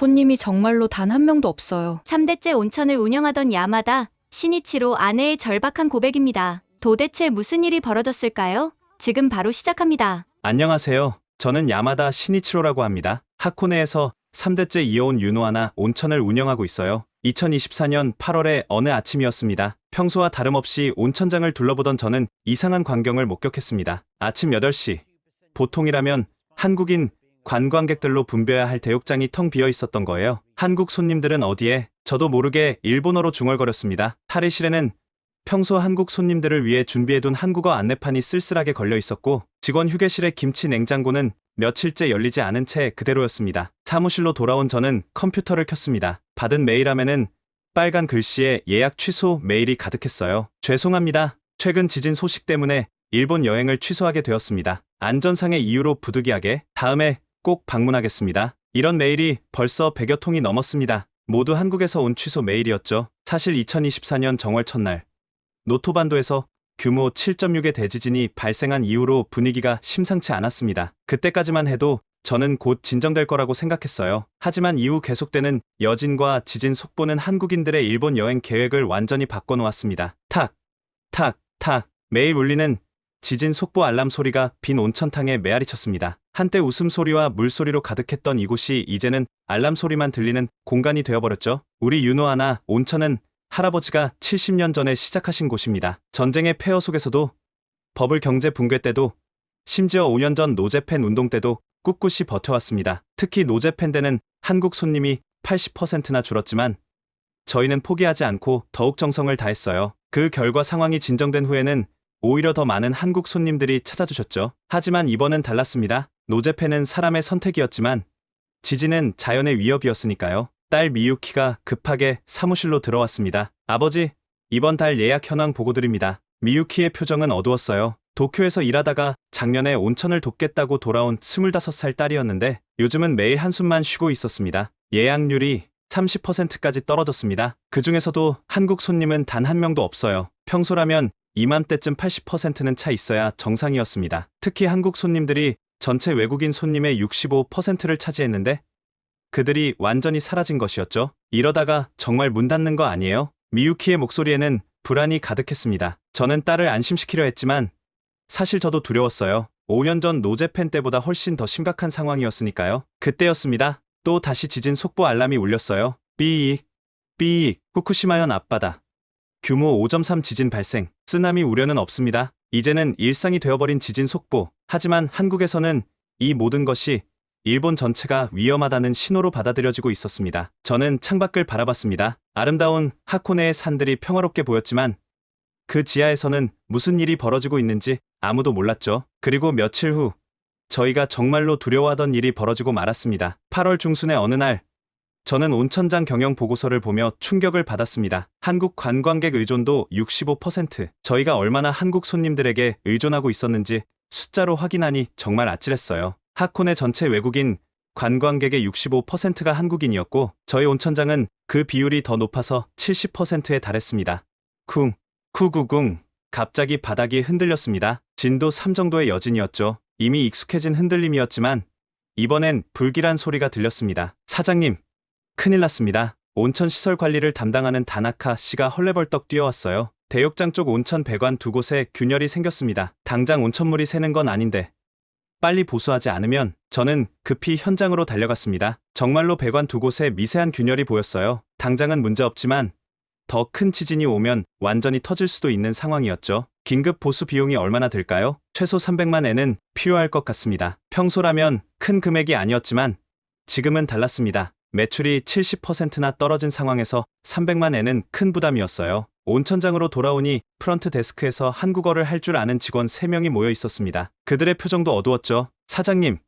손님이 정말로 단 한 명도 없어요. 3대째 온천을 운영하던 야마다 시니치로 아내의 절박한 고백입니다. 도대체 무슨 일이 벌어졌을까요? 지금 바로 시작합니다. 안녕하세요. 저는 야마다 시니치로라고 합니다. 하코네에서 3대째 이어온 유노하나 온천을 운영하고 있어요. 2024년 8월의 어느 아침이었습니다. 평소와 다름없이 온천장을 둘러보던 저는 이상한 광경을 목격했습니다. 아침 8시. 보통이라면 한국인 관광객들로 붐벼야 할 대욕장이 텅 비어 있었던 거예요. 한국 손님들은 어디에? 저도 모르게 일본어로 중얼거렸습니다. 탈의실에는 평소 한국 손님들을 위해 준비해둔 한국어 안내판이 쓸쓸하게 걸려 있었고, 직원 휴게실의 김치 냉장고는 며칠째 열리지 않은 채 그대로였습니다. 사무실로 돌아온 저는 컴퓨터를 켰습니다. 받은 메일함에는 빨간 글씨에 예약 취소 메일이 가득했어요. 죄송합니다. 최근 지진 소식 때문에 일본 여행을 취소하게 되었습니다. 안전상의 이유로 부득이하게 다음에 꼭 방문하겠습니다. 이런 메일이 벌써 100여 통이 넘었습니다. 모두 한국에서 온 취소 메일이었죠. 사실 2024년 정월 첫날 노토반도에서 규모 7.6의 대지진이 발생한 이후로 분위기가 심상치 않았습니다. 그때까지만 해도 저는 곧 진정될 거라고 생각했어요. 하지만 이후 계속되는 여진과 지진 속보는 한국인들의 일본 여행 계획을 완전히 바꿔놓았습니다. 탁, 탁, 탁 매일 울리는 지진 속보 알람 소리가 빈 온천탕에 메아리 쳤습니다. 한때 웃음소리와 물소리로 가득했던 이곳이 이제는 알람 소리만 들리는 공간이 되어버렸죠. 우리 유노하나 온천은 할아버지가 70년 전에 시작하신 곳입니다. 전쟁의 폐허 속에서도, 버블 경제 붕괴 때도, 심지어 5년 전 노제팬 운동 때도 꿋꿋이 버텨왔습니다. 특히 노제팬 때는 한국 손님이 80%나 줄었지만 저희는 포기하지 않고 더욱 정성을 다했어요. 그 결과 상황이 진정된 후에는 오히려 더 많은 한국 손님들이 찾아주셨죠. 하지만 이번은 달랐습니다. 노제팬은 사람의 선택이었지만 지진은 자연의 위협이었으니까요. 딸 미유키가 급하게 사무실로 들어왔습니다. 아버지, 이번 달 예약 현황 보고드립니다. 미유키의 표정은 어두웠어요. 도쿄에서 일하다가 작년에 온천을 돕겠다고 돌아온 25살 딸이었는데 요즘은 매일 한숨만 쉬고 있었습니다. 예약률이 30%까지 떨어졌습니다. 그 중에서도 한국 손님은 단 한 명도 없어요. 평소라면 이맘때쯤 80%는 차 있어야 정상이었습니다. 특히 한국 손님들이 전체 외국인 손님의 65%를 차지했는데 그들이 완전히 사라진 것이었죠. 이러다가 정말 문 닫는 거 아니에요? 미유키의 목소리에는 불안이 가득했습니다. 저는 딸을 안심시키려 했지만 사실 저도 두려웠어요. 5년 전 노제팬 때보다 훨씬 더 심각한 상황이었으니까요. 그때였습니다. 또 다시 지진 속보 알람이 울렸어요. 삐익, 삐익, 후쿠시마현 앞바다. 규모 5.3 지진 발생. 쓰나미 우려는 없습니다. 이제는 일상이 되어버린 지진 속보. 하지만 한국에서는 이 모든 것이 일본 전체가 위험하다는 신호로 받아들여지고 있었습니다. 저는 창밖을 바라봤습니다. 아름다운 하코네의 산들이 평화롭게 보였지만 그 지하에서는 무슨 일이 벌어지고 있는지 아무도 몰랐죠. 그리고 며칠 후 저희가 정말로 두려워하던 일이 벌어지고 말았습니다. 8월 중순의 어느 날 저는 온천장 경영 보고서를 보며 충격을 받았습니다. 한국 관광객 의존도 65%. 저희가 얼마나 한국 손님들에게 의존하고 있었는지 숫자로 확인하니 정말 아찔했어요. 하코네 전체 외국인 관광객의 65%가 한국인이었고 저희 온천장은 그 비율이 더 높아서 70%에 달했습니다. 쿵, 쿠구궁. 갑자기 바닥이 흔들렸습니다. 진도 3 정도의 여진이었죠. 이미 익숙해진 흔들림이었지만 이번엔 불길한 소리가 들렸습니다. 사장님, 큰일 났습니다. 온천 시설 관리를 담당하는 다나카 씨가 헐레벌떡 뛰어왔어요. 대욕장 쪽 온천 배관 2곳에 균열이 생겼습니다. 당장 온천물이 새는 건 아닌데 빨리 보수하지 않으면. 저는 급히 현장으로 달려갔습니다. 정말로 배관 2곳에 미세한 균열이 보였어요. 당장은 문제없지만 더 큰 지진이 오면 완전히 터질 수도 있는 상황이었죠. 긴급 보수 비용이 얼마나 들까요? 최소 300만 엔은 필요할 것 같습니다. 평소라면 큰 금액이 아니었지만 지금은 달랐습니다. 매출이 70%나 떨어진 상황에서 300만 엔은 큰 부담이었어요. 온천장으로 돌아오니 프런트 데스크에서 한국어를 할 줄 아는 직원 3명이 모여 있었습니다. 그들의 표정도 어두웠죠. 사장님,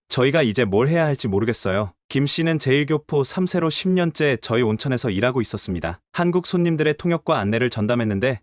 저희가 이제 뭘 해야 할지 모르겠어요. 김 씨는 제1교포 3세로 10년째 저희 온천에서 일하고 있었습니다. 한국 손님들의 통역과 안내를 전담했는데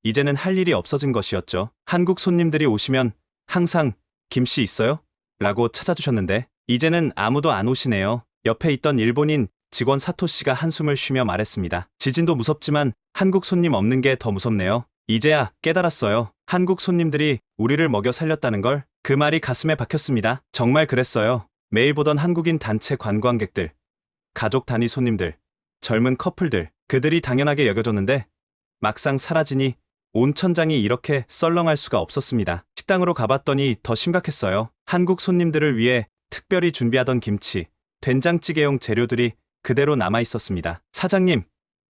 이제는 할 일이 없어진 것이었죠. 한국 손님들이 오시면 항상 김 씨 있어요? 라고 찾아주셨는데 이제는 아무도 안 오시네요. 옆에 있던 일본인 직원 사토 씨가 한숨을 쉬며 말했습니다. 지진도 무섭지만 한국 손님 없는 게 더 무섭네요. 이제야 깨달았어요. 한국 손님들이 우리를 먹여 살렸다는 걸. 그 말이 가슴에 박혔습니다. 정말 그랬어요. 매일 보던 한국인 단체 관광객들, 가족 단위 손님들, 젊은 커플들, 그들이 당연하게 여겨졌는데 막상 사라지니 온천장이 이렇게 썰렁할 수가 없었습니다. 식당으로 가봤더니 더 심각했어요. 한국 손님들을 위해 특별히 준비하던 김치, 된장찌개용 재료들이 그대로 남아 있었습니다. 사장님,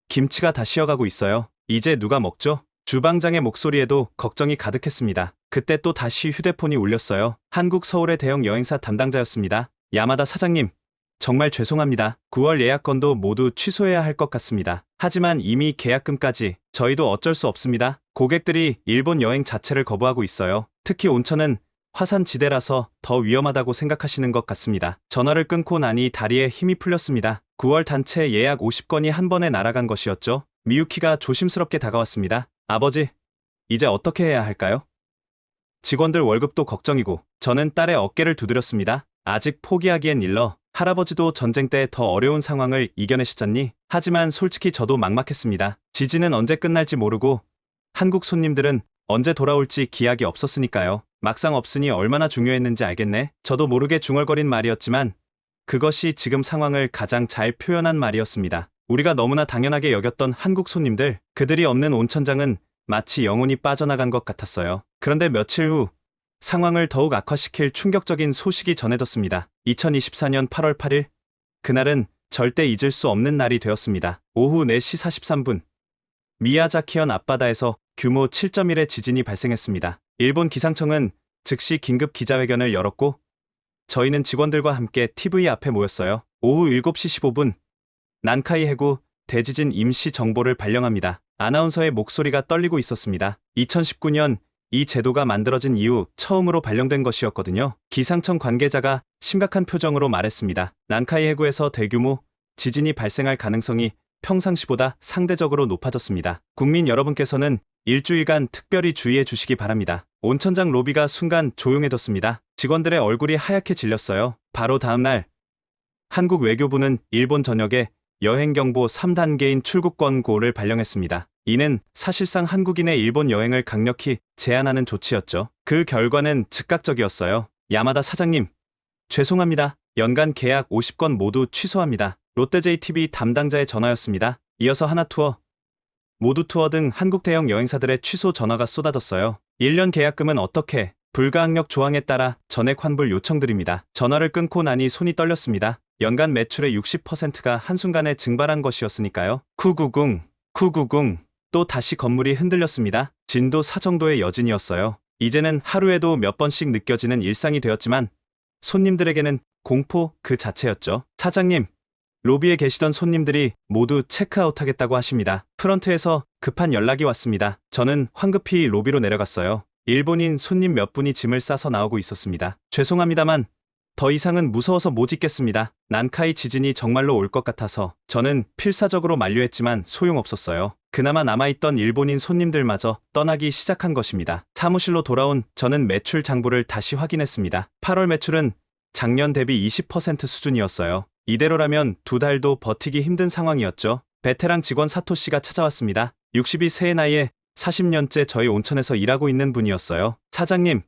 김치가 다 식어가고 있어요. 이제 누가 먹죠? 주방장의 목소리에도 걱정이 가득했습니다. 그때 또 다시 휴대폰이 울렸어요. 한국 서울의 대형 여행사 담당자였습니다. 야마다 사장님, 정말 죄송합니다. 9월 예약건도 모두 취소해야 할 것 같습니다. 하지만 이미 계약금까지 저희도 어쩔 수 없습니다. 고객들이 일본 여행 자체를 거부하고 있어요. 특히 온천은 화산지대라서 더 위험하다고 생각하시는 것 같습니다. 전화를 끊고 나니 다리에 힘이 풀렸습니다. 9월 단체 예약 50건이 한 번에 날아간 것이었죠. 미유키가 조심스럽게 다가왔습니다. 아버지, 이제 어떻게 해야 할까요? 직원들 월급도 걱정이고 저는 딸의 어깨를 두드렸습니다. 아직 포기하기엔 일러. 할아버지도 전쟁 때 더 어려운 상황을 이겨내셨잖니? 하지만 솔직히 저도 막막했습니다. 지진은 언제 끝날지 모르고 한국 손님들은 언제 돌아올지 기약이 없었으니까요. 막상 없으니 얼마나 중요했는지 알겠네. 저도 모르게 중얼거린 말이었지만 그것이 지금 상황을 가장 잘 표현한 말이었습니다. 우리가 너무나 당연하게 여겼던 한국 손님들, 그들이 없는 온천장은 마치 영혼이 빠져나간 것 같았어요. 그런데 며칠 후 상황을 더욱 악화시킬 충격적인 소식이 전해졌습니다. 2024년 8월 8일, 그날은 절대 잊을 수 없는 날이 되었습니다. 오후 4시 43분, 미야자키현 앞바다에서 규모 7.1의 지진이 발생했습니다. 일본 기상청은 즉시 긴급 기자회견을 열었고 저희는 직원들과 함께 TV 앞에 모였어요. 오후 7시 15분, 난카이 해구 대지진 임시 정보를 발령합니다. 아나운서의 목소리가 떨리고 있었습니다. 2019년 이 제도가 만들어진 이후 처음으로 발령된 것이었거든요. 기상청 관계자가 심각한 표정으로 말했습니다. 난카이 해구에서 대규모 지진이 발생할 가능성이 평상시보다 상대적으로 높아졌습니다. 국민 여러분께서는 일주일간 특별히 주의해 주시기 바랍니다. 온천장 로비가 순간 조용해졌습니다. 직원들의 얼굴이 하얗게 질렸어요. 바로 다음 날 한국 외교부는 일본 전역에 여행경보 3단계인 출국권고를 발령했습니다. 이는 사실상 한국인의 일본 여행을 강력히 제한하는 조치였죠. 그 결과는 즉각적이었어요. 야마다 사장님, 죄송합니다. 연간 계약 50건 모두 취소합니다. 롯데JTB 담당자의 전화였습니다. 이어서 하나투어, 모두투어 등 한국 대형 여행사들의 취소 전화가 쏟아졌어요. 1년 계약금은 어떻게? 불가항력 조항에 따라 전액 환불 요청드립니다. 전화를 끊고 나니 손이 떨렸습니다. 연간 매출의 60%가 한순간에 증발한 것이었으니까요. 쿠구궁. 또 다시 건물이 흔들렸습니다. 진도 4 정도의 여진이었어요. 이제는 하루에도 몇 번씩 느껴지는 일상이 되었지만 손님들에게는 공포 그 자체였죠. 사장님, 로비에 계시던 손님들이 모두 체크아웃하겠다고 하십니다. 프런트에서 급한 연락이 왔습니다. 저는 황급히 로비로 내려갔어요. 일본인 손님 몇 분이 짐을 싸서 나오고 있었습니다. 죄송합니다만 더 이상은 무서워서 못 있겠습니다. 난카이 지진이 정말로 올 것 같아서 저는 필사적으로 만류했지만 소용없었어요. 그나마 남아있던 일본인 손님들마저 떠나기 시작한 것입니다. 사무실로 돌아온 저는 매출 장부를 다시 확인했습니다. 8월 매출은 작년 대비 20% 수준이었어요. 이대로라면 2달도 버티기 힘든 상황이었죠. 베테랑 직원 사토씨가 찾아왔습니다. 62세의 나이에 40년째 저희 온천에서 일하고 있는 분이었어요. 사장님,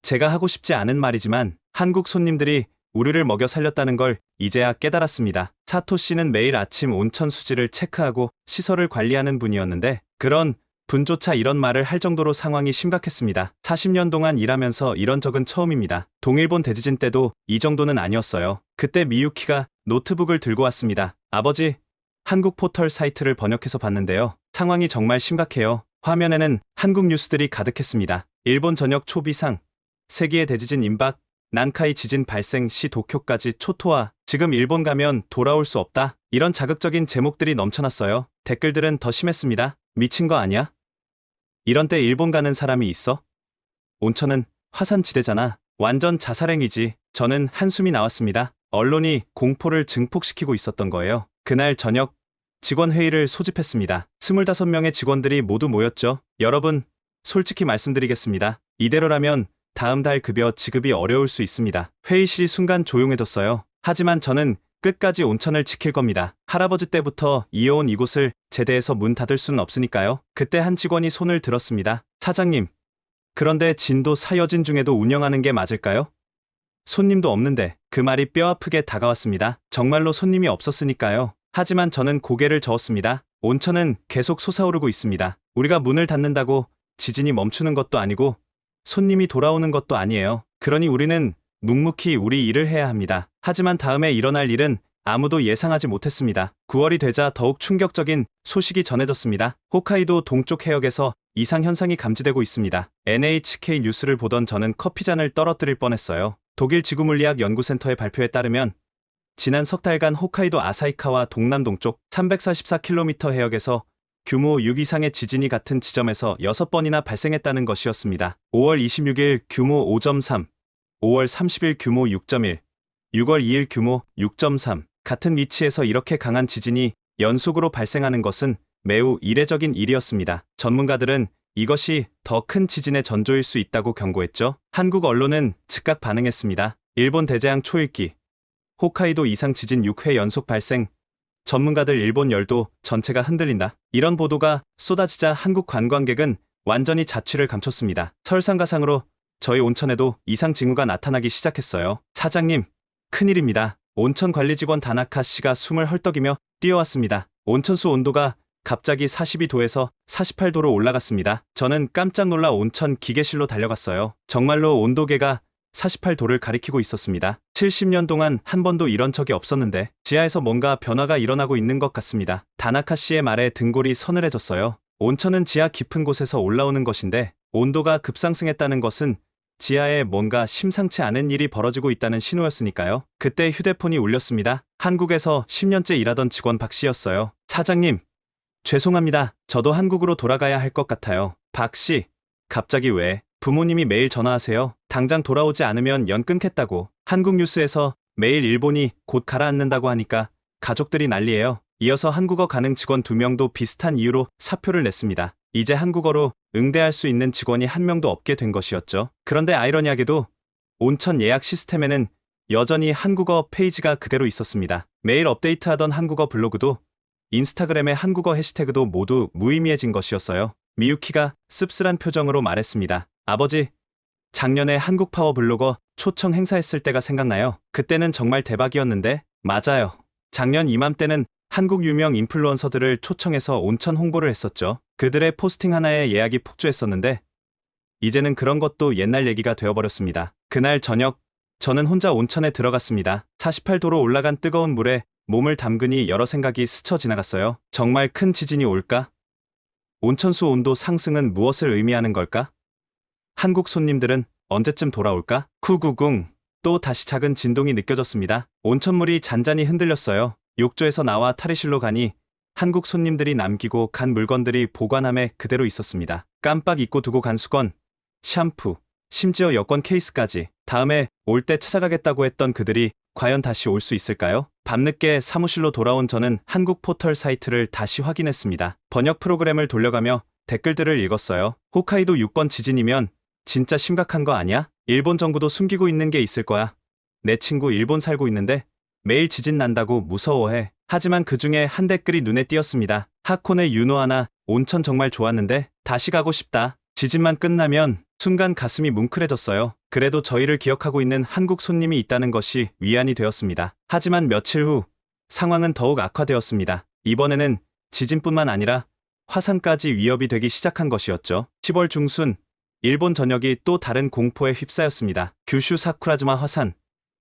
제가 하고 싶지 않은 말이지만 한국 손님들이 우리를 먹여 살렸다는 걸 이제야 깨달았습니다. 사토씨는 매일 아침 온천 수질을 체크하고 시설을 관리하는 분이었는데 그런 분조차 이런 말을 할 정도로 상황이 심각했습니다. 40년 동안 일하면서 이런 적은 처음입니다. 동일본 대지진 때도 이 정도는 아니었어요. 그때 미유키가 노트북을 들고 왔습니다. 아버지, 한국 포털 사이트를 번역해서 봤는데요. 상황이 정말 심각해요. 화면에는 한국 뉴스들이 가득했습니다. 일본 전역 초비상, 세기의 대지진 임박, 난카이 지진 발생 시 도쿄까지 초토화, 지금 일본 가면 돌아올 수 없다. 이런 자극적인 제목들이 넘쳐났어요. 댓글들은 더 심했습니다. 미친 거 아니야? 이런 때 일본 가는 사람이 있어? 온천은 화산지대잖아. 완전 자살행위지. 저는 한숨이 나왔습니다. 언론이 공포를 증폭시키고 있었던 거예요. 그날 저녁 직원 회의를 소집했습니다. 25명의 직원들이 모두 모였죠. 여러분, 솔직히 말씀드리겠습니다. 이대로라면 다음 달 급여 지급이 어려울 수 있습니다. 회의실이 순간 조용해졌어요. 하지만 저는 끝까지 온천을 지킬 겁니다. 할아버지 때부터 이어온 이곳을 제대해서 문 닫을 수는 없으니까요. 그때 한 직원이 손을 들었습니다. 사장님, 그런데 진도 4여진 중에도 운영하는 게 맞을까요? 손님도 없는데 그 말이 뼈아프게 다가왔습니다. 정말로 손님이 없었으니까요. 하지만 저는 고개를 저었습니다. 온천은 계속 솟아오르고 있습니다. 우리가 문을 닫는다고 지진이 멈추는 것도 아니고 손님이 돌아오는 것도 아니에요. 그러니 우리는 묵묵히 우리 일을 해야 합니다. 하지만 다음에 일어날 일은 아무도 예상하지 못했습니다. 9월이 되자 더욱 충격적인 소식이 전해졌습니다. 홋카이도 동쪽 해역에서 이상 현상이 감지되고 있습니다. NHK 뉴스를 보던 저는 커피잔을 떨어뜨릴 뻔했어요. 독일 지구물리학 연구센터의 발표에 따르면 지난 석 달간 홋카이도 아사히카와 동남동쪽 344km 해역에서 규모 6 이상의 지진이 같은 지점에서 6번이나 발생했다는 것이었습니다. 5월 26일 규모 5.3, 5월 30일 규모 6.1, 6월 2일 규모 6.3 같은 위치에서 이렇게 강한 지진이 연속으로 발생하는 것은 매우 이례적인 일이었습니다. 전문가들은 이것이 더 큰 지진의 전조일 수 있다고 경고했죠. 한국 언론은 즉각 반응했습니다. 일본 대재앙 초일기, 홋카이도 이상 지진 6회 연속 발생, 전문가들 일본 열도 전체가 흔들린다. 이런 보도가 쏟아지자 한국 관광객은 완전히 자취를 감췄습니다. 설상가상으로 저희 온천에도 이상 징후가 나타나기 시작했어요. 사장님, 큰일입니다. 온천 관리 직원 다나카 씨가 숨을 헐떡이며 뛰어왔습니다. 온천수 온도가 갑자기 42도에서 48도로 올라갔습니다. 저는 깜짝 놀라 온천 기계실로 달려갔어요. 정말로 온도계가 48도를 가리키고 있었습니다. 70년 동안 한 번도 이런 적이 없었는데 지하에서 뭔가 변화가 일어나고 있는 것 같습니다. 다나카 씨의 말에 등골이 서늘해졌어요. 온천은 지하 깊은 곳에서 올라오는 것인데 온도가 급상승했다는 것은 지하에 뭔가 심상치 않은 일이 벌어지고 있다는 신호였으니까요. 그때 휴대폰이 울렸습니다. 한국에서 10년째 일하던 직원 박 씨였어요. 사장님, 죄송합니다. 저도 한국으로 돌아가야 할 것 같아요. 박 씨, 갑자기 왜? 부모님이 매일 전화하세요. 당장 돌아오지 않으면 연 끊겠다고. 한국 뉴스에서 매일 일본이 곧 가라앉는다고 하니까 가족들이 난리예요. 이어서 한국어 가능 직원 2명도 비슷한 이유로 사표를 냈습니다. 이제 한국어로 응대할 수 있는 직원이 한 명도 없게 된 것이었죠. 그런데 아이러니하게도 온천 예약 시스템에는 여전히 한국어 페이지가 그대로 있었습니다. 매일 업데이트하던 한국어 블로그도 인스타그램의 한국어 해시태그도 모두 무의미해진 것이었어요. 미유키가 씁쓸한 표정으로 말했습니다. 아버지, 작년에 한국파워 블로거 초청 행사했을 때가 생각나요. 그때는 정말 대박이었는데. 맞아요. 작년 이맘때는 한국 유명 인플루언서들을 초청해서 온천 홍보를 했었죠. 그들의 포스팅 하나에 예약이 폭주했었는데 이제는 그런 것도 옛날 얘기가 되어버렸습니다. 그날 저녁 저는 혼자 온천에 들어갔습니다. 48도로 올라간 뜨거운 물에 몸을 담그니 여러 생각이 스쳐 지나갔어요. 정말 큰 지진이 올까? 온천수 온도 상승은 무엇을 의미하는 걸까? 한국 손님들은 언제쯤 돌아올까? 쿠구궁. 또 다시 작은 진동이 느껴졌습니다. 온천물이 잔잔히 흔들렸어요. 욕조에서 나와 탈의실로 가니 한국 손님들이 남기고 간 물건들이 보관함에 그대로 있었습니다. 깜빡 잊고 두고 간 수건, 샴푸, 심지어 여권 케이스까지. 다음에 올 때 찾아가겠다고 했던 그들이 과연 다시 올 수 있을까요? 밤늦게 사무실로 돌아온 저는 한국 포털 사이트를 다시 확인했습니다. 번역 프로그램을 돌려가며 댓글들을 읽었어요. 홋카이도 6번 지진이면 진짜 심각한 거 아니야? 일본 정부도 숨기고 있는 게 있을 거야. 내 친구 일본 살고 있는데 매일 지진 난다고 무서워해. 하지만 그 중에 한 댓글이 눈에 띄었습니다. 하코네 유노하나 온천 정말 좋았는데 다시 가고 싶다. 지진만 끝나면 순간 가슴이 뭉클해졌어요. 그래도 저희를 기억하고 있는 한국 손님이 있다는 것이 위안이 되었습니다. 하지만 며칠 후 상황은 더욱 악화되었습니다. 이번에는 지진뿐만 아니라 화산까지 위협이 되기 시작한 것이었죠. 10월 중순 일본 전역이 또 다른 공포에 휩싸였습니다. 규슈 사쿠라즈마 화산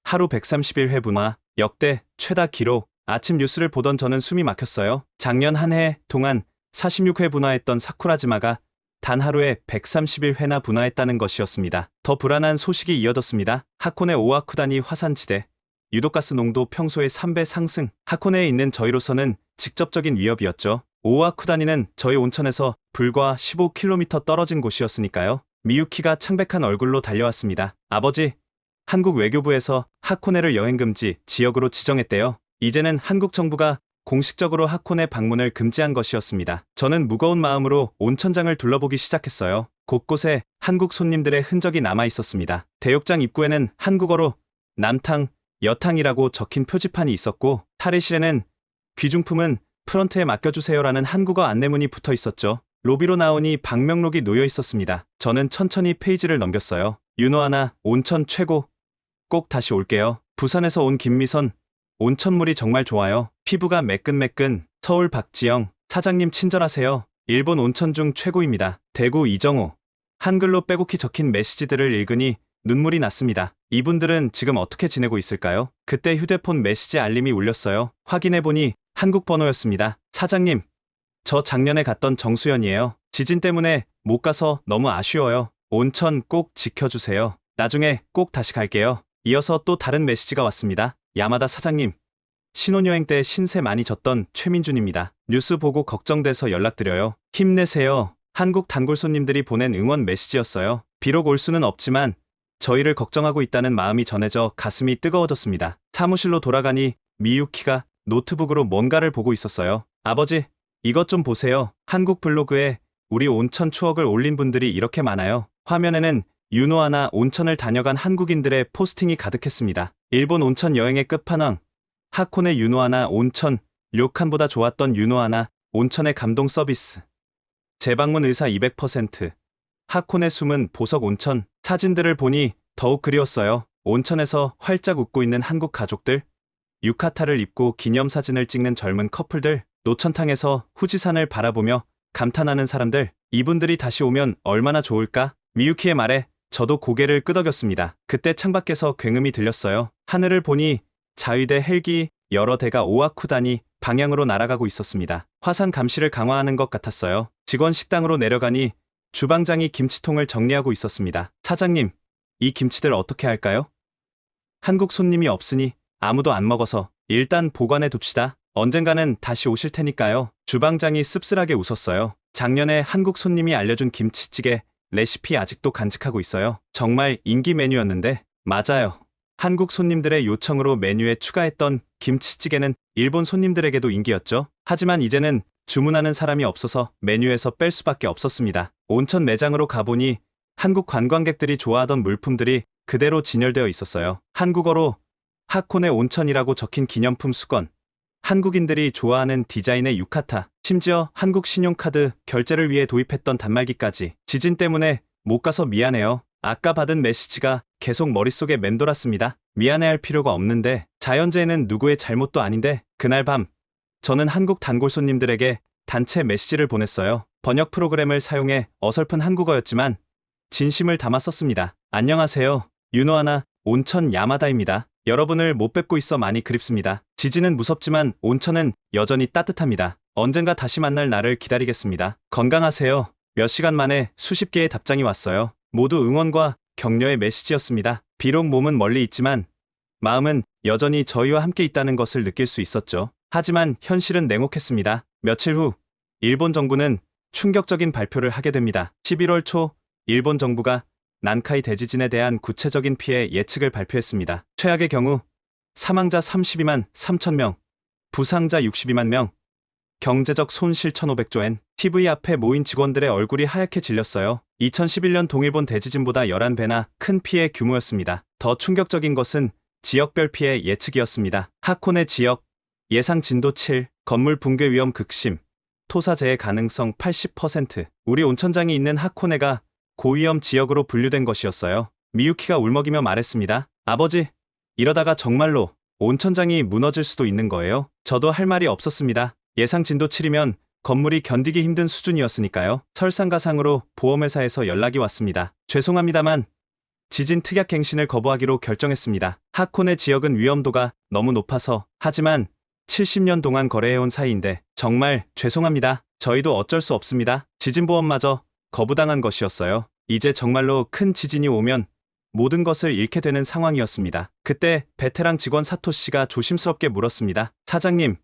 하루 131회 분화 역대 최다 기록. 아침 뉴스를 보던 저는 숨이 막혔어요. 작년 한 해 동안 46회 분화했던 사쿠라지마가 단 하루에 131회나 분화했다는 것이었습니다. 더 불안한 소식이 이어졌습니다. 하코네 오아쿠다니 화산지대. 유독가스 농도 평소의 3배 상승. 하코네에 있는 저희로서는 직접적인 위협이었죠. 오아쿠다니는 저희 온천에서 불과 15km 떨어진 곳이었으니까요. 미유키가 창백한 얼굴로 달려왔습니다. 아버지, 한국 외교부에서 하코네를 여행금지 지역으로 지정했대요. 이제는 한국 정부가 공식적으로 하코네 방문을 금지한 것이었습니다. 저는 무거운 마음으로 온천장을 둘러보기 시작했어요. 곳곳에 한국 손님들의 흔적이 남아 있었습니다. 대욕장 입구에는 한국어로 남탕, 여탕이라고 적힌 표지판이 있었고 탈의실에는 귀중품은 프런트에 맡겨주세요라는 한국어 안내문이 붙어 있었죠. 로비로 나오니 방명록이 놓여 있었습니다. 저는 천천히 페이지를 넘겼어요. 유노하나 온천 최고. 꼭 다시 올게요. 부산에서 온 김미선. 온천물이 정말 좋아요. 피부가 매끈매끈. 서울 박지영. 사장님 친절하세요. 일본 온천 중 최고입니다. 대구 이정호. 한글로 빼곡히 적힌 메시지들을 읽으니 눈물이 났습니다. 이분들은 지금 어떻게 지내고 있을까요? 그때 휴대폰 메시지 알림이 울렸어요. 확인해보니 한국 번호였습니다. 사장님, 저 작년에 갔던 정수연이에요. 지진 때문에 못 가서 너무 아쉬워요. 온천 꼭 지켜주세요. 나중에 꼭 다시 갈게요. 이어서 또 다른 메시지가 왔습니다. 야마다 사장님, 신혼여행 때 신세 많이 졌던 최민준입니다. 뉴스 보고 걱정돼서 연락드려요. 힘내세요. 한국 단골 손님들이 보낸 응원 메시지였어요. 비록 올 수는 없지만 저희를 걱정하고 있다는 마음이 전해져 가슴이 뜨거워졌습니다. 사무실로 돌아가니 미유키가 노트북으로 뭔가를 보고 있었어요. 아버지, 이것 좀 보세요. 한국 블로그에 우리 온천 추억을 올린 분들이 이렇게 많아요. 화면에는 유노아나 온천을 다녀간 한국인들의 포스팅이 가득했습니다. 일본 온천 여행의 끝판왕. 하코네 유노아나 온천. 료칸보다 좋았던 유노아나 온천의 감동 서비스. 재방문 의사 200%. 하코네 숨은 보석 온천. 사진들을 보니 더욱 그리웠어요. 온천에서 활짝 웃고 있는 한국 가족들. 유카타를 입고 기념사진을 찍는 젊은 커플들. 노천탕에서 후지산을 바라보며 감탄하는 사람들. 이분들이 다시 오면 얼마나 좋을까? 미유키의 말에 저도 고개를 끄덕였습니다. 그때 창밖에서 굉음이 들렸어요. 하늘을 보니 자위대 헬기 여러 대가 오아쿠다니 방향으로 날아가고 있었습니다. 화산 감시를 강화하는 것 같았어요. 직원 식당으로 내려가니 주방장이 김치통을 정리하고 있었습니다. 사장님, 이 김치들 어떻게 할까요? 한국 손님이 없으니 아무도 안 먹어서 일단 보관해 둡시다. 언젠가는 다시 오실 테니까요. 주방장이 씁쓸하게 웃었어요. 작년에 한국 손님이 알려준 김치찌개 레시피 아직도 간직하고 있어요. 정말 인기 메뉴였는데. 맞아요. 한국 손님들의 요청으로 메뉴에 추가했던 김치찌개는 일본 손님들에게도 인기였죠. 하지만 이제는 주문하는 사람이 없어서 메뉴에서 뺄 수밖에 없었습니다. 온천 매장으로 가보니 한국 관광객들이 좋아하던 물품들이 그대로 진열되어 있었어요. 한국어로 하코네 온천이라고 적힌 기념품 수건, 한국인들이 좋아하는 디자인의 유카타, 심지어 한국 신용카드 결제를 위해 도입했던 단말기까지. 지진 때문에 못 가서 미안해요. 아까 받은 메시지가 계속 머릿속에 맴돌았습니다. 미안해할 필요가 없는데 자연재해는 누구의 잘못도 아닌데. 그날 밤 저는 한국 단골 손님들에게 단체 메시지를 보냈어요. 번역 프로그램을 사용해 어설픈 한국어였지만 진심을 담아 썼습니다. 안녕하세요. 유노아나 온천 야마다입니다. 여러분을 못 뵙고 있어 많이 그립습니다. 지진은 무섭지만 온천은 여전히 따뜻합니다. 언젠가 다시 만날 날을 기다리겠습니다. 건강하세요. 몇 시간 만에 수십 개의 답장이 왔어요. 모두 응원과 격려의 메시지였습니다. 비록 몸은 멀리 있지만 마음은 여전히 저희와 함께 있다는 것을 느낄 수 있었죠. 하지만 현실은 냉혹했습니다. 며칠 후 일본 정부는 충격적인 발표를 하게 됩니다. 11월 초 일본 정부가 난카이 대지진에 대한 구체적인 피해 예측을 발표했습니다. 최악의 경우 사망자 32만 3천 명, 부상자 62만 명, 경제적 손실 1,500조 엔. TV 앞에 모인 직원들의 얼굴이 하얗게 질렸어요. 2011년 동일본 대지진보다 11배나 큰 피해 규모였습니다. 더 충격적인 것은 지역별 피해 예측이었습니다. 하코네 지역 예상 진도 7, 건물 붕괴 위험 극심, 토사재해 가능성 80%. 우리 온천장이 있는 하코네가 고위험 지역으로 분류된 것이었어요. 미유키가 울먹이며 말했습니다. 아버지, 이러다가 정말로 온천장이 무너질 수도 있는 거예요. 저도 할 말이 없었습니다. 예상 진도 7이면 건물이 견디기 힘든 수준이었으니까요. 설상가상으로 보험회사에서 연락이 왔습니다. 죄송합니다만 지진 특약갱신을 거부하기로 결정했습니다. 하코네 지역은 위험도가 너무 높아서. 하지만 70년 동안 거래해온 사이인데 정말 죄송합니다. 저희도 어쩔 수 없습니다. 지진보험마저 거부당한 것이었어요. 이제 정말로 큰 지진이 오면 모든 것을 잃게 되는 상황이었습니다. 그때 베테랑 직원 사토 씨가 조심스럽게 물었습니다. 사장님,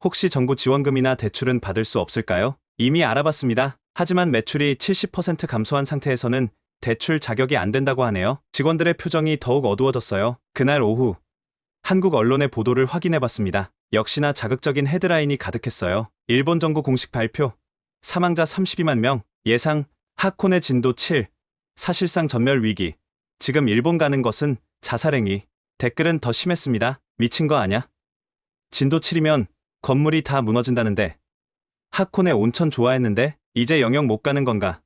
혹시 정부 지원금이나 대출은 받을 수 없을까요? 이미 알아봤습니다. 하지만 매출이 70% 감소한 상태에서는 대출 자격이 안 된다고 하네요. 직원들의 표정이 더욱 어두워졌어요. 그날 오후 한국 언론의 보도를 확인해봤습니다. 역시나 자극적인 헤드라인이 가득했어요. 일본 정부 공식 발표, 사망자 32만 명, 예상 하코네 진도 7, 사실상 전멸 위기, 지금 일본 가는 것은 자살행위. 댓글은 더 심했습니다. 미친 거 아냐? 진도 7이면 건물이 다 무너진다는데. 하코네 온천 좋아했는데 이제 영영 못 가는 건가?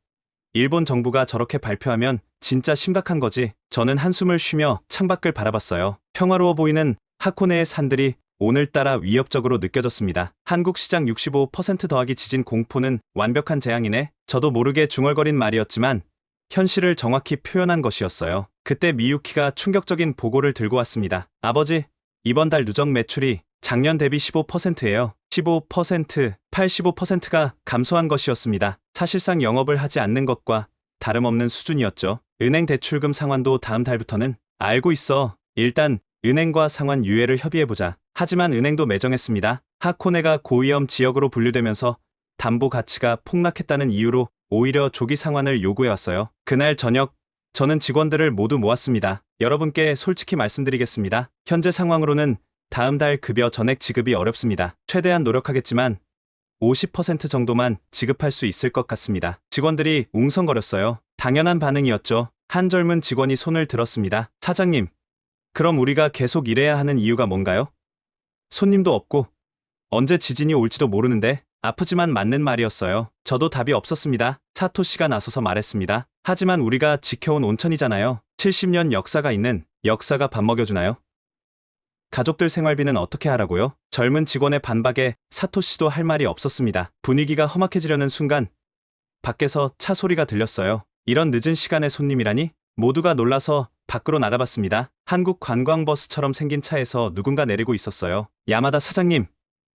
일본 정부가 저렇게 발표하면 진짜 심각한 거지. 저는 한숨을 쉬며 창밖을 바라봤어요. 평화로워 보이는 하코네의 산들이 오늘따라 위협적으로 느껴졌습니다. 한국 시장 65% 더하기 지진 공포는 완벽한 재앙이네. 저도 모르게 중얼거린 말이었지만 현실을 정확히 표현한 것이었어요. 그때 미유키가 충격적인 보고를 들고 왔습니다. 아버지, 이번 달 누적 매출이 작년 대비 15%예요. 15%, 85%가 감소한 것이었습니다. 사실상 영업을 하지 않는 것과 다름없는 수준이었죠. 은행 대출금 상환도 다음 달부터는 알고 있어. 일단 은행과 상환 유예를 협의해보자. 하지만 은행도 매정했습니다. 하코네가 고위험 지역으로 분류되면서 담보 가치가 폭락했다는 이유로 오히려 조기 상환을 요구해왔어요. 그날 저녁 저는 직원들을 모두 모았습니다. 여러분께 솔직히 말씀드리겠습니다. 현재 상황으로는 다음 달 급여 전액 지급이 어렵습니다. 최대한 노력하겠지만 50% 정도만 지급할 수 있을 것 같습니다. 직원들이 웅성거렸어요. 당연한 반응이었죠. 한 젊은 직원이 손을 들었습니다. 사장님, 그럼 우리가 계속 일해야 하는 이유가 뭔가요? 손님도 없고 언제 지진이 올지도 모르는데. 아프지만 맞는 말이었어요. 저도 답이 없었습니다. 사토시가 나서서 말했습니다. 하지만 우리가 지켜온 온천이잖아요. 70년 역사가 있는 역사가 밥 먹여주나요? 가족들 생활비는 어떻게 하라고요? 젊은 직원의 반박에 사토시도 할 말이 없었습니다. 분위기가 험악해지려는 순간 밖에서 차 소리가 들렸어요. 이런 늦은 시간에 손님이라니? 모두가 놀라서 밖으로 나가봤습니다. 한국 관광버스처럼 생긴 차에서 누군가 내리고 있었어요. 야마다 사장님,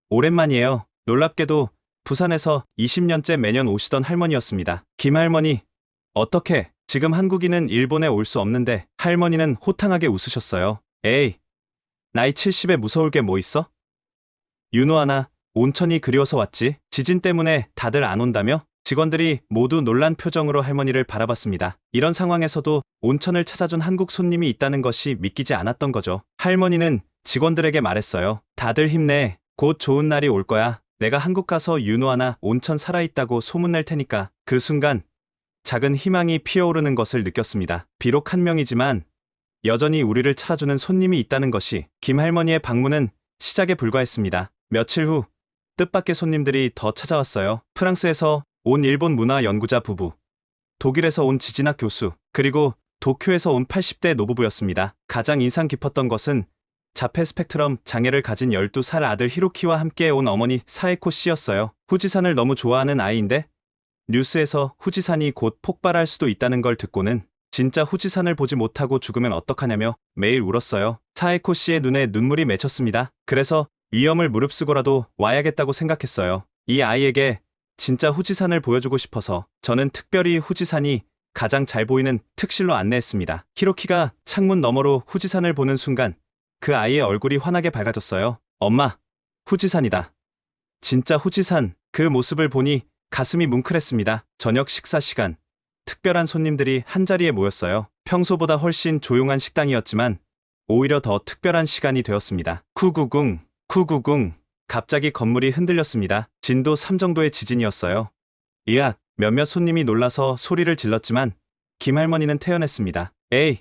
오랜만이에요. 놀랍게도 부산에서 20년째 매년 오시던 할머니였습니다. 김할머니, 어떻게 지금 한국인은 일본에 올 수 없는데. 할머니는 호탕하게 웃으셨어요. 에이, 나이 70에 무서울 게 뭐 있어? 윤호아나, 온천이 그리워서 왔지. 지진 때문에 다들 안 온다며? 직원들이 모두 놀란 표정으로 할머니를 바라봤습니다. 이런 상황에서도 온천을 찾아준 한국 손님이 있다는 것이 믿기지 않았던 거죠. 할머니는 직원들에게 말했어요. 다들 힘내. 곧 좋은 날이 올 거야. 내가 한국 가서 윤호아나 온천 살아있다고 소문낼 테니까. 그 순간 작은 희망이 피어오르는 것을 느꼈습니다. 비록 한 명이지만 여전히 우리를 찾아주는 손님이 있다는 것이. 김할머니의 방문은 시작에 불과했습니다. 며칠 후 뜻밖의 손님들이 더 찾아왔어요. 프랑스에서 온 일본 문화 연구자 부부, 독일에서 온 지진학 교수, 그리고 도쿄에서 온 80대 노부부였습니다. 가장 인상 깊었던 것은 자폐 스펙트럼 장애를 가진 12살 아들 히로키와 함께 온 어머니 사에코 씨였어요. 후지산을 너무 좋아하는 아이인데 뉴스에서 후지산이 곧 폭발할 수도 있다는 걸 듣고는 진짜 후지산을 보지 못하고 죽으면 어떡하냐며 매일 울었어요. 사에코 씨의 눈에 눈물이 맺혔습니다. 그래서 위험을 무릅쓰고라도 와야겠다고 생각했어요. 이 아이에게 진짜 후지산을 보여주고 싶어서 저는 특별히 후지산이 가장 잘 보이는 특실로 안내했습니다. 히로키가 창문 너머로 후지산을 보는 순간 그 아이의 얼굴이 환하게 밝아졌어요. 엄마, 후지산이다. 진짜 후지산. 그 모습을 보니 가슴이 뭉클했습니다. 저녁 식사 시간. 특별한 손님들이 한자리에 모였어요. 평소보다 훨씬 조용한 식당이었지만 오히려 더 특별한 시간이 되었습니다. 쿠구궁, 쿠구궁. 갑자기 건물이 흔들렸습니다. 진도 3 정도의 지진이었어요. 으악, 몇몇 손님이 놀라서 소리를 질렀지만 김할머니는 태연했습니다. 에이,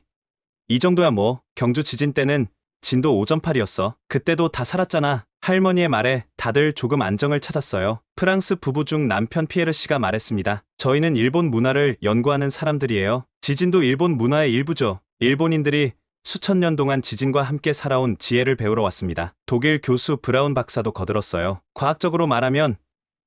이 정도야 뭐. 경주 지진 때는 진도 5.8이었어. 그때도 다 살았잖아. 할머니의 말에 다들 조금 안정을 찾았어요. 프랑스 부부 중 남편 피에르 씨가 말했습니다. 저희는 일본 문화를 연구하는 사람들이에요. 지진도 일본 문화의 일부죠. 일본인들이 수천 년 동안 지진과 함께 살아온 지혜를 배우러 왔습니다. 독일 교수 브라운 박사도 거들었어요. 과학적으로 말하면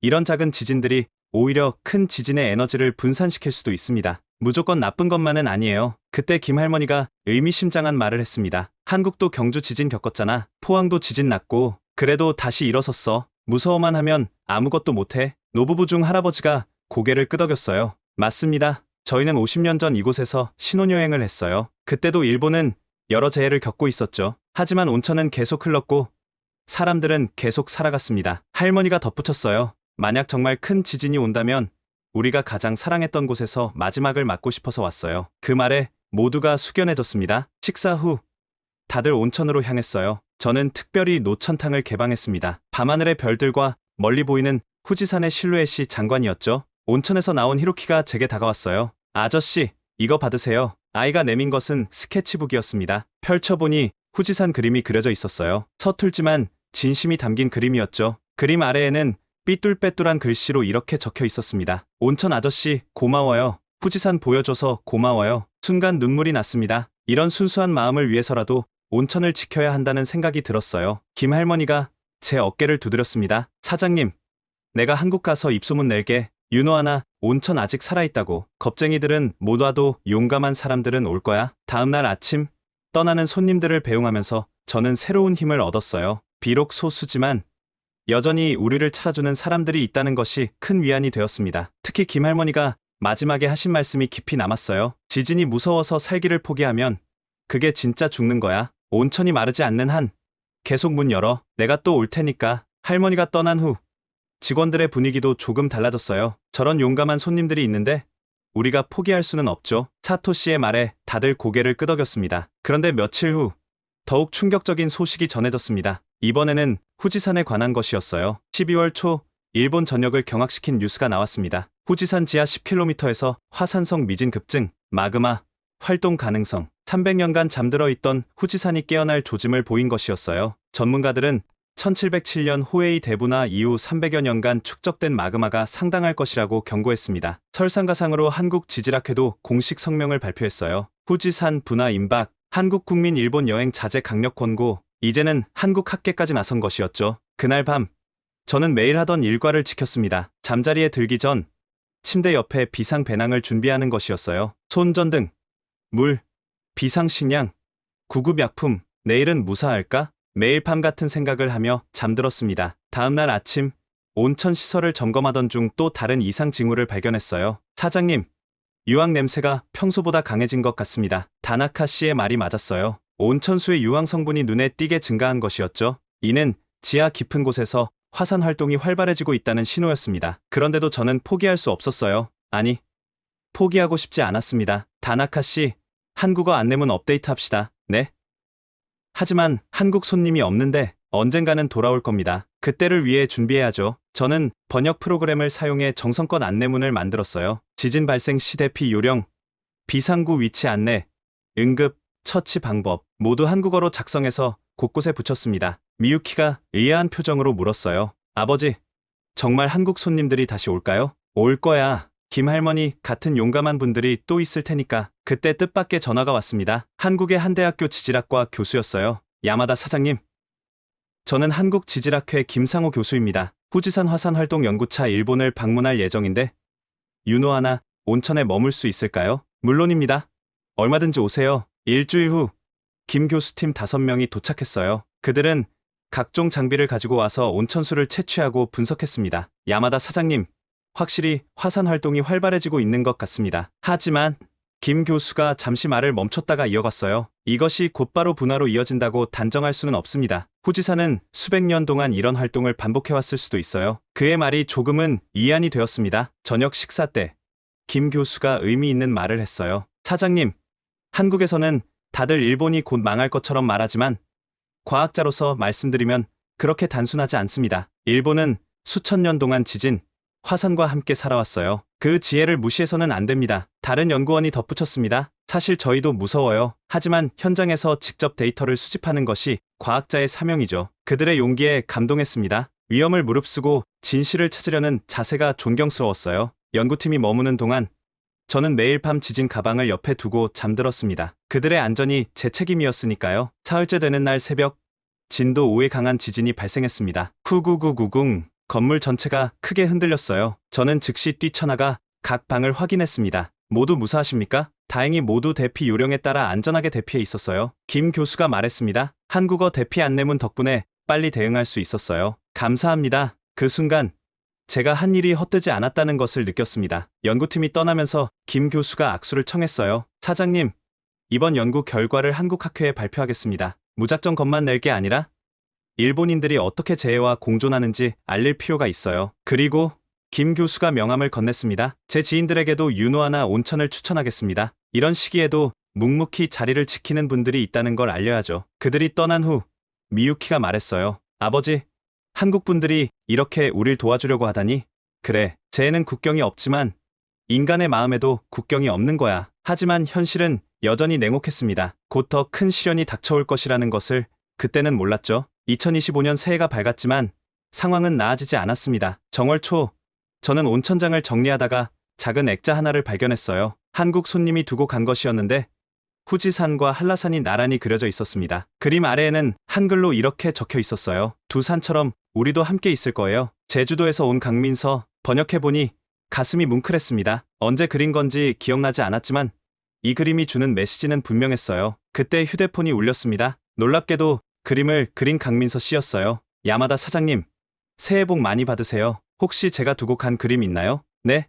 이런 작은 지진들이 오히려 큰 지진의 에너지를 분산시킬 수도 있습니다. 무조건 나쁜 것만은 아니에요. 그때 김할머니가 의미심장한 말을 했습니다. 한국도 경주 지진 겪었잖아. 포항도 지진 났고 그래도 다시 일어섰어. 무서워만 하면 아무것도 못해. 노부부 중 할아버지가 고개를 끄덕였어요. 맞습니다. 저희는 50년 전 이곳에서 신혼여행을 했어요. 그때도 일본은 여러 재해를 겪고 있었죠. 하지만 온천은 계속 흘렀고 사람들은 계속 살아갔습니다. 할머니가 덧붙였어요. 만약 정말 큰 지진이 온다면 우리가 가장 사랑했던 곳에서 마지막을 맞고 싶어서 왔어요. 그 말에 모두가 숙연해졌습니다. 식사 후 다들 온천으로 향했어요. 저는 특별히 노천탕을 개방했습니다. 밤하늘의 별들과 멀리 보이는 후지산의 실루엣이 장관이었죠. 온천에서 나온 히로키가 제게 다가왔어요. 아저씨, 이거 받으세요. 아이가 내민 것은 스케치북이었습니다. 펼쳐보니 후지산 그림이 그려져 있었어요. 서툴지만 진심이 담긴 그림이었죠. 그림 아래에는 삐뚤빼뚤한 글씨로 이렇게 적혀 있었습니다. 온천 아저씨, 고마워요. 후지산 보여줘서 고마워요. 순간 눈물이 났습니다. 이런 순수한 마음을 위해서라도 온천을 지켜야 한다는 생각이 들었어요. 김 할머니가 제 어깨를 두드렸습니다. 사장님, 내가 한국 가서 입소문 낼게. 윤호아나 온천 아직 살아있다고. 겁쟁이들은 못 와도 용감한 사람들은 올 거야. 다음날 아침 떠나는 손님들을 배웅하면서 저는 새로운 힘을 얻었어요. 비록 소수지만 여전히 우리를 찾아주는 사람들이 있다는 것이 큰 위안이 되었습니다. 특히 김 할머니가 마지막에 하신 말씀이 깊이 남았어요. 지진이 무서워서 살기를 포기하면 그게 진짜 죽는 거야. 온천이 마르지 않는 한 계속 문 열어. 내가 또 올 테니까. 할머니가 떠난 후 직원들의 분위기도 조금 달라졌어요. 저런 용감한 손님들이 있는데 우리가 포기할 수는 없죠. 사토 씨의 말에 다들 고개를 끄덕였습니다. 그런데 며칠 후 더욱 충격적인 소식이 전해졌습니다. 이번에는 후지산에 관한 것이었어요. 12월 초 일본 전역을 경악시킨 뉴스가 나왔습니다. 후지산 지하 10km에서 화산성 미진 급증, 마그마, 활동 가능성. 300년간 잠들어 있던 후지산이 깨어날 조짐을 보인 것이었어요. 전문가들은 1707년 호에이 대분화 이후 300여 년간 축적된 마그마가 상당할 것이라고 경고했습니다. 설상가상으로 한국지질학회도 공식 성명을 발표했어요. 후지산 분화 임박, 한국 국민 일본 여행 자제 강력 권고, 이제는 한국 학계까지 나선 것이었죠. 그날 밤, 저는 매일 하던 일과를 지켰습니다. 잠자리에 들기 전 침대 옆에 비상 배낭을 준비하는 것이었어요. 손전등, 물, 비상식량, 구급약품, 내일은 무사할까? 매일 밤 같은 생각을 하며 잠들었습니다. 다음날 아침 온천 시설을 점검하던 중 또 다른 이상 징후를 발견했어요. 사장님, 유황 냄새가 평소보다 강해진 것 같습니다. 다나카 씨의 말이 맞았어요. 온천수의 유황 성분이 눈에 띄게 증가한 것이었죠. 이는 지하 깊은 곳에서 화산 활동이 활발해지고 있다는 신호였습니다. 그런데도 저는 포기할 수 없었어요. 아니, 포기하고 싶지 않았습니다. 다나카 씨, 한국어 안내문 업데이트합시다. 네? 하지만 한국 손님이 없는데 언젠가는 돌아올 겁니다. 그때를 위해 준비해야죠. 저는 번역 프로그램을 사용해 정성껏 안내문을 만들었어요. 지진 발생 시 대피 요령, 비상구 위치 안내, 응급, 처치 방법 모두 한국어로 작성해서 곳곳에 붙였습니다. 미유키가 의아한 표정으로 물었어요. 아버지, 정말 한국 손님들이 다시 올까요? 올 거야. 김 할머니 같은 용감한 분들이 또 있을 테니까. 그때 뜻밖의 전화가 왔습니다. 한국의 한 대학교 지질학과 교수였어요. 야마다 사장님. 저는 한국지질학회 김상호 교수입니다. 후지산 화산활동 연구차 일본을 방문할 예정인데 윤호아나 온천에 머물 수 있을까요? 물론입니다. 얼마든지 오세요. 일주일 후 김 교수팀 5명이 도착했어요. 그들은 각종 장비를 가지고 와서 온천수를 채취하고 분석했습니다. 야마다 사장님, 확실히 화산 활동이 활발해지고 있는 것 같습니다. 하지만 김 교수가 잠시 말을 멈췄다가 이어갔어요. 이것이 곧바로 분화로 이어진다고 단정할 수는 없습니다. 후지산은 수백 년 동안 이런 활동을 반복해왔을 수도 있어요. 그의 말이 조금은 이안이 되었습니다. 저녁 식사 때 김 교수가 의미 있는 말을 했어요. 사장님, 한국에서는 다들 일본이 곧 망할 것처럼 말하지만 과학자로서 말씀드리면 그렇게 단순하지 않습니다. 일본은 수천 년 동안 지진, 화산과 함께 살아왔어요. 그 지혜를 무시해서는 안 됩니다. 다른 연구원이 덧붙였습니다. 사실 저희도 무서워요. 하지만 현장에서 직접 데이터를 수집하는 것이 과학자의 사명이죠. 그들의 용기에 감동했습니다. 위험을 무릅쓰고 진실을 찾으려는 자세가 존경스러웠어요. 연구팀이 머무는 동안 저는 매일 밤 지진 가방을 옆에 두고 잠들었습니다. 그들의 안전이 제 책임이었으니까요. 사흘째 되는 날 새벽, 진도 5의 강한 지진이 발생했습니다. 후구구구궁. 건물 전체가 크게 흔들렸어요. 저는 즉시 뛰쳐나가 각 방을 확인했습니다. 모두 무사하십니까? 다행히 모두 대피 요령에 따라 안전하게 대피해 있었어요. 김 교수가 말했습니다. 한국어 대피 안내문 덕분에 빨리 대응할 수 있었어요. 감사합니다. 그 순간 제가 한 일이 헛되지 않았다는 것을 느꼈습니다. 연구팀이 떠나면서 김 교수가 악수를 청했어요. 사장님, 이번 연구 결과를 한국 학회에 발표하겠습니다. 무작정 겁만 낼 게 아니라 일본인들이 어떻게 재해와 공존하는지 알릴 필요가 있어요. 그리고 김 교수가 명함을 건넸습니다. 제 지인들에게도 윤호아나 온천을 추천하겠습니다. 이런 시기에도 묵묵히 자리를 지키는 분들이 있다는 걸 알려야죠. 그들이 떠난 후 미유키가 말했어요. 아버지, 한국 분들이 이렇게 우릴 도와주려고 하다니. 그래, 재해는 국경이 없지만 인간의 마음에도 국경이 없는 거야. 하지만 현실은 여전히 냉혹했습니다. 곧 더 큰 시련이 닥쳐올 것이라는 것을 그때는 몰랐죠. 2025년 새해가 밝았지만 상황은 나아지지 않았습니다. 정월 초 저는 온천장을 정리하다가 작은 액자 하나를 발견했어요. 한국 손님이 두고 간 것이었는데 후지산과 한라산이 나란히 그려져 있었습니다. 그림 아래에는 한글로 이렇게 적혀 있었어요. 두 산처럼 우리도 함께 있을 거예요. 제주도에서 온 강민서. 번역해보니 가슴이 뭉클했습니다. 언제 그린 건지 기억나지 않았지만 이 그림이 주는 메시지는 분명했어요. 그때 휴대폰이 울렸습니다. 놀랍게도 그림을 그린 강민서 씨였어요. 야마다 사장님, 새해 복 많이 받으세요. 혹시 제가 두고 간 그림 있나요? 네.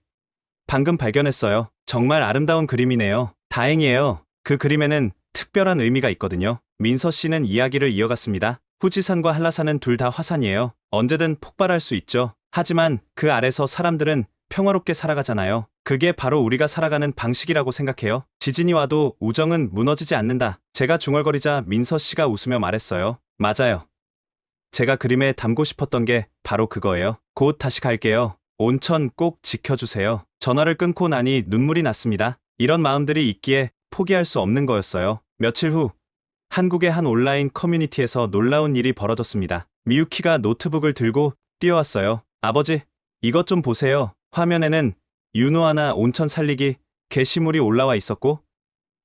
방금 발견했어요. 정말 아름다운 그림이네요. 다행이에요. 그 그림에는 특별한 의미가 있거든요. 민서 씨는 이야기를 이어갔습니다. 후지산과 한라산은 둘 다 화산이에요. 언제든 폭발할 수 있죠. 하지만 그 아래서 사람들은 평화롭게 살아가잖아요. 그게 바로 우리가 살아가는 방식이라고 생각해요. 지진이 와도 우정은 무너지지 않는다. 제가 중얼거리자 민서 씨가 웃으며 말했어요. 맞아요. 제가 그림에 담고 싶었던 게 바로 그거예요. 곧 다시 갈게요. 온천 꼭 지켜주세요. 전화를 끊고 나니 눈물이 났습니다. 이런 마음들이 있기에 포기할 수 없는 거였어요. 며칠 후 한국의 한 온라인 커뮤니티에서 놀라운 일이 벌어졌습니다. 미유키가 노트북을 들고 뛰어왔어요. 아버지, 이것 좀 보세요. 화면에는 유노하나 온천 살리기 게시물이 올라와 있었고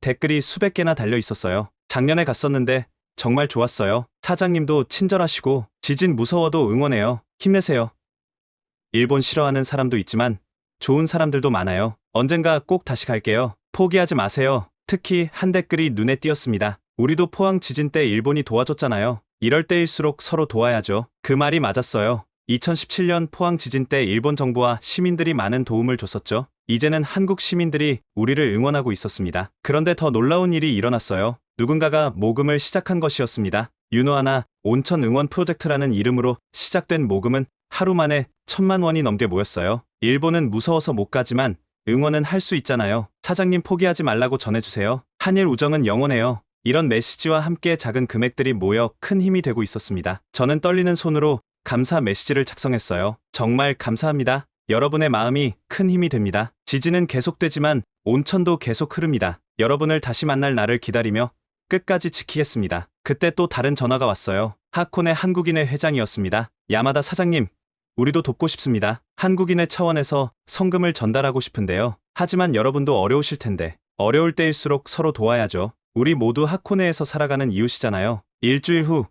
댓글이 수백 개나 달려 있었어요. 작년에 갔었는데 정말 좋았어요. 사장님도 친절하시고 지진 무서워도 응원해요. 힘내세요. 일본 싫어하는 사람도 있지만 좋은 사람들도 많아요. 언젠가 꼭 다시 갈게요. 포기하지 마세요. 특히 한 댓글이 눈에 띄었습니다. 우리도 포항 지진 때 일본이 도와줬잖아요. 이럴 때일수록 서로 도와야죠. 그 말이 맞았어요. 2017년 포항 지진 때 일본 정부와 시민들이 많은 도움을 줬었죠. 이제는 한국 시민들이 우리를 응원하고 있었습니다. 그런데 더 놀라운 일이 일어났어요. 누군가가 모금을 시작한 것이었습니다. 유노하나 온천 응원 프로젝트라는 이름으로 시작된 모금은 하루 만에 1,000만 원이 넘게 모였어요. 일본은 무서워서 못 가지만 응원은 할 수 있잖아요. 사장님 포기하지 말라고 전해주세요. 한일 우정은 영원해요. 이런 메시지와 함께 작은 금액들이 모여 큰 힘이 되고 있었습니다. 저는 떨리는 손으로 감사 메시지를 작성했어요. 정말 감사합니다. 여러분의 마음이 큰 힘이 됩니다. 지진은 계속되지만 온천도 계속 흐릅니다. 여러분을 다시 만날 날을 기다리며 끝까지 지키겠습니다. 그때 또 다른 전화가 왔어요. 하코네 한국인회 회장이었습니다. 야마다 사장님, 우리도 돕고 싶습니다. 한국인회 차원에서 성금을 전달하고 싶은데요. 하지만 여러분도 어려우실 텐데 어려울 때일수록 서로 도와야죠. 우리 모두 하코네에서 살아가는 이웃이잖아요. 일주일 후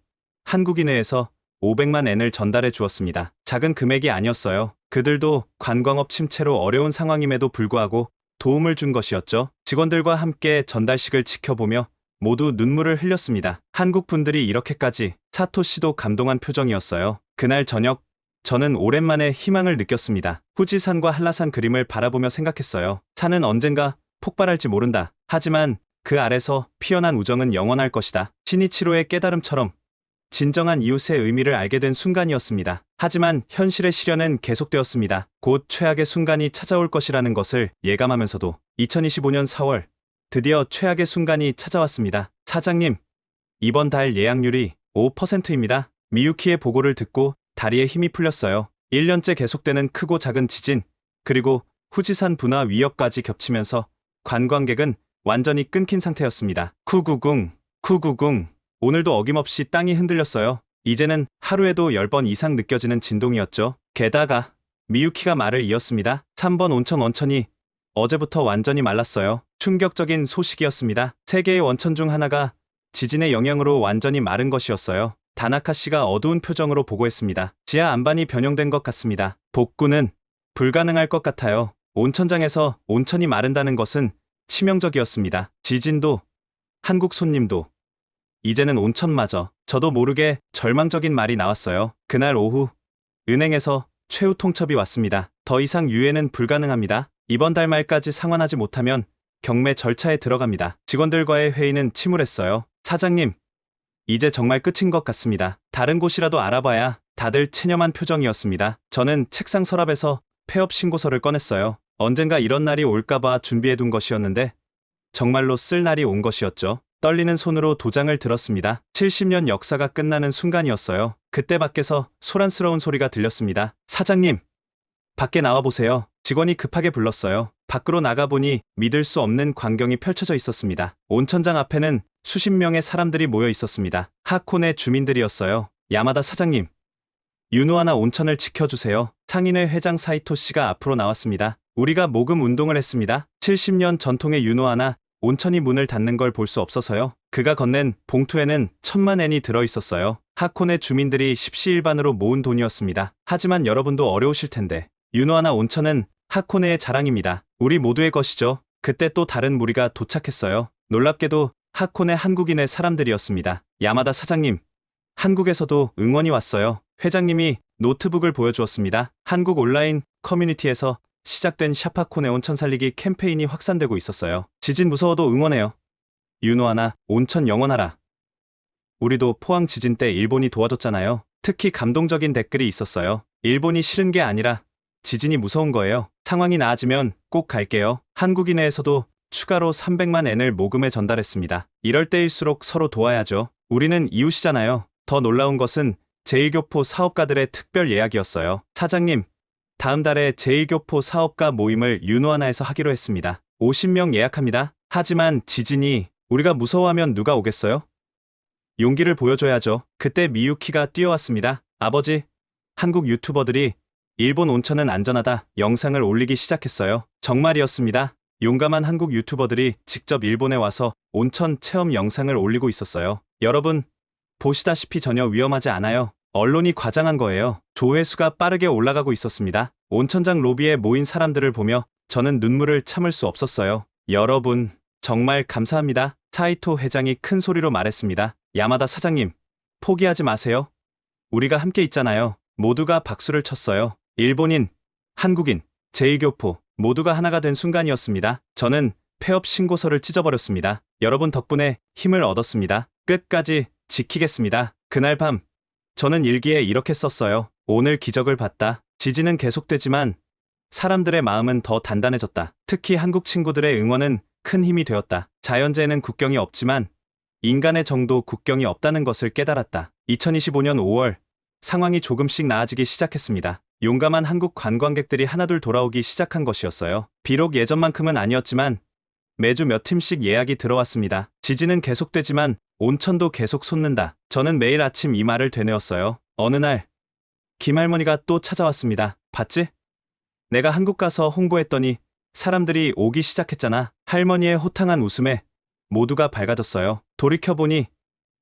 한국인회에서 500만 엔을 전달해 주었습니다. 작은 금액이 아니었어요. 그들도 관광업 침체로 어려운 상황임에도 불구하고 도움을 준 것이었죠. 직원들과 함께 전달식을 지켜보며 모두 눈물을 흘렸습니다. 한국 분들이 이렇게까지. 사토 씨도 감동한 표정이었어요. 그날 저녁 저는 오랜만에 희망을 느꼈습니다. 후지산과 한라산 그림을 바라보며 생각했어요. 산은 언젠가 폭발할지 모른다. 하지만 그 아래서 피어난 우정은 영원할 것이다. 시니치로의 깨달음처럼 진정한 이웃의 의미를 알게 된 순간이었습니다. 하지만 현실의 시련은 계속되었습니다. 곧 최악의 순간이 찾아올 것이라는 것을 예감하면서도 2025년 4월 드디어 최악의 순간이 찾아왔습니다. 사장님, 이번 달 예약률이 5%입니다. 미유키의 보고를 듣고 다리에 힘이 풀렸어요. 1년째 계속되는 크고 작은 지진, 그리고 후지산 분화 위협까지 겹치면서 관광객은 완전히 끊긴 상태였습니다. 쿠구궁. 오늘도 어김없이 땅이 흔들렸어요. 이제는 하루에도 10번 이상 느껴지는 진동이었죠. 게다가 미유키가 말을 이었습니다. 3번 온천 원천이 어제부터 완전히 말랐어요. 충격적인 소식이었습니다. 세 개의 원천 중 하나가 지진의 영향으로 완전히 마른 것이었어요. 다나카 씨가 어두운 표정으로 보고했습니다. 지하 안반이 변형된 것 같습니다. 복구는 불가능할 것 같아요. 온천장에서 온천이 마른다는 것은 치명적이었습니다. 지진도, 한국 손님도, 이제는 온천마저. 저도 모르게 절망적인 말이 나왔어요. 그날 오후 은행에서 최후 통첩이 왔습니다. 더 이상 유예는 불가능합니다. 이번 달 말까지 상환하지 못하면 경매 절차에 들어갑니다. 직원들과의 회의는 침울했어요. 사장님, 이제 정말 끝인 것 같습니다. 다른 곳이라도 알아봐야. 다들 체념한 표정이었습니다. 저는 책상 서랍에서 폐업 신고서를 꺼냈어요. 언젠가 이런 날이 올까봐 준비해둔 것이었는데 정말로 쓸 날이 온 것이었죠. 떨리는 손으로 도장을 들었습니다. 70년 역사가 끝나는 순간이었어요. 그때 밖에서 소란스러운 소리가 들렸습니다. 사장님, 밖에 나와보세요. 직원이 급하게 불렀어요. 밖으로 나가보니 믿을 수 없는 광경이 펼쳐져 있었습니다. 온천장 앞에는 수십 명의 사람들이 모여 있었습니다. 하코네 주민들이었어요. 야마다 사장님, 유노하나 온천을 지켜주세요. 상인회 회장 사이토 씨가 앞으로 나왔습니다. 우리가 모금 운동을 했습니다. 70년 전통의 윤호하나 온천이 문을 닫는 걸 볼 수 없어서요. 그가 건넨 봉투에는 1,000만 엔이 들어있었어요. 하코네 주민들이 십시일반으로 모은 돈이었습니다. 하지만 여러분도 어려우실 텐데 윤호하나 온천은 하코네의 자랑입니다. 우리 모두의 것이죠. 그때 또 다른 무리가 도착했어요. 놀랍게도 하코네 한국인의 사람들이었습니다. 야마다 사장님, 한국에서도 응원이 왔어요. 회장님이 노트북을 보여주었습니다. 한국 온라인 커뮤니티에서 시작된 샤파코네 온천 살리기 캠페인이 확산되고 있었어요. 지진 무서워도 응원해요. 윤호하나 온천 영원하라. 우리도 포항 지진 때 일본이 도와줬잖아요. 특히 감동적인 댓글이 있었어요. 일본이 싫은 게 아니라 지진이 무서운 거예요. 상황이 나아지면 꼭 갈게요. 한국인회에서도 추가로 300만 엔을 모금에 전달했습니다. 이럴 때일수록 서로 도와야죠. 우리는 이웃이잖아요. 더 놀라운 것은 제1교포 사업가들의 특별 예약이었어요. 사장님, 다음 달에 제1교포 사업가 모임을 윤호하나에서 하기로 했습니다. 50명 예약합니다. 하지만 지진이 우리가 무서워하면 누가 오겠어요? 용기를 보여줘야죠. 그때 미유키가 뛰어왔습니다. 아버지, 한국 유튜버들이 일본 온천은 안전하다 영상을 올리기 시작했어요. 정말이었습니다. 용감한 한국 유튜버들이 직접 일본에 와서 온천 체험 영상을 올리고 있었어요. 여러분, 보시다시피 전혀 위험하지 않아요. 언론이 과장한 거예요. 조회수가 빠르게 올라가고 있었습니다. 온천장 로비에 모인 사람들을 보며 저는 눈물을 참을 수 없었어요. 여러분, 정말 감사합니다. 사이토 회장이 큰 소리로 말했습니다. 야마다 사장님, 포기하지 마세요. 우리가 함께 있잖아요. 모두가 박수를 쳤어요. 일본인, 한국인, 제1교포 모두가 하나가 된 순간이었습니다. 저는 폐업 신고서를 찢어버렸습니다. 여러분 덕분에 힘을 얻었습니다. 끝까지 지키겠습니다. 그날 밤 저는 일기에 이렇게 썼어요. 오늘 기적을 봤다. 지진은 계속되지만 사람들의 마음은 더 단단해졌다. 특히 한국 친구들의 응원은 큰 힘이 되었다. 자연재해는 국경이 없지만 인간의 정도 국경이 없다는 것을 깨달았다. 2025년 5월 상황이 조금씩 나아지기 시작했습니다. 용감한 한국 관광객들이 하나둘 돌아오기 시작한 것이었어요. 비록 예전만큼은 아니었지만 매주 몇 팀씩 예약이 들어왔습니다. 지진은 계속되지만 온천도 계속 솟는다. 저는 매일 아침 이 말을 되뇌었어요. 어느 날 김할머니가 또 찾아왔습니다. 봤지? 내가 한국 가서 홍보했더니 사람들이 오기 시작했잖아. 할머니의 호탕한 웃음에 모두가 밝아졌어요. 돌이켜보니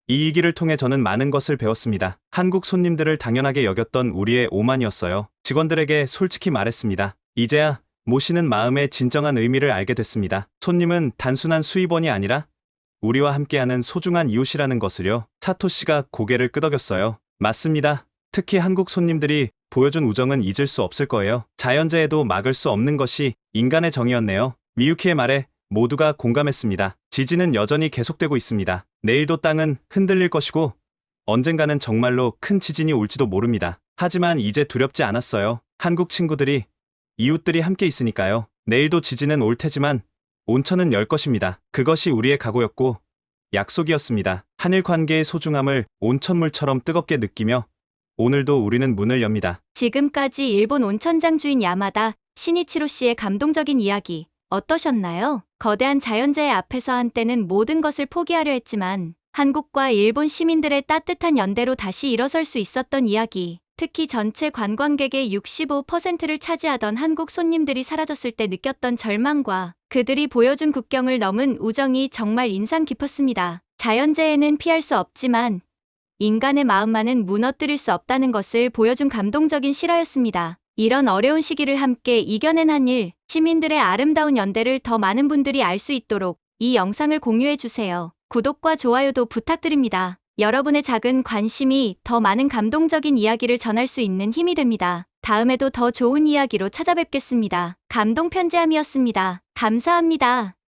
이 위기를 통해 저는 많은 것을 배웠습니다. 한국 손님들을 당연하게 여겼던 우리의 오만이었어요. 직원들에게 솔직히 말했습니다. 이제야 모시는 마음의 진정한 의미를 알게 됐습니다. 손님은 단순한 수입원이 아니라 우리와 함께하는 소중한 이웃이라는 것을요. 사토 씨가 고개를 끄덕였어요. 맞습니다. 특히 한국 손님들이 보여준 우정은 잊을 수 없을 거예요. 자연재해도 막을 수 없는 것이 인간의 정이었네요. 미유키의 말에 모두가 공감했습니다. 지진은 여전히 계속되고 있습니다. 내일도 땅은 흔들릴 것이고 언젠가는 정말로 큰 지진이 올지도 모릅니다. 하지만 이제 두렵지 않았어요. 한국 친구들이, 이웃들이 함께 있으니까요. 내일도 지진은 올 테지만 온천은 열 것입니다. 그것이 우리의 각오였고 약속이었습니다. 한일 관계의 소중함을 온천물처럼 뜨겁게 느끼며 오늘도 우리는 문을 엽니다. 지금까지 일본 온천장 주인 야마다 시니치로 씨의 감동적인 이야기 어떠셨나요? 거대한 자연재해 앞에서 한때는 모든 것을 포기하려 했지만 한국과 일본 시민들의 따뜻한 연대로 다시 일어설 수 있었던 이야기. 특히 전체 관광객의 65%를 차지하던 한국 손님들이 사라졌을 때 느꼈던 절망과 그들이 보여준 국경을 넘은 우정이 정말 인상 깊었습니다. 자연재해는 피할 수 없지만 인간의 마음만은 무너뜨릴 수 없다는 것을 보여준 감동적인 실화였습니다. 이런 어려운 시기를 함께 이겨낸 한일 시민들의 아름다운 연대를 더 많은 분들이 알 수 있도록 이 영상을 공유해주세요. 구독과 좋아요도 부탁드립니다. 여러분의 작은 관심이 더 많은 감동적인 이야기를 전할 수 있는 힘이 됩니다. 다음에도 더 좋은 이야기로 찾아뵙겠습니다. 감동 편지함이었습니다. 감사합니다.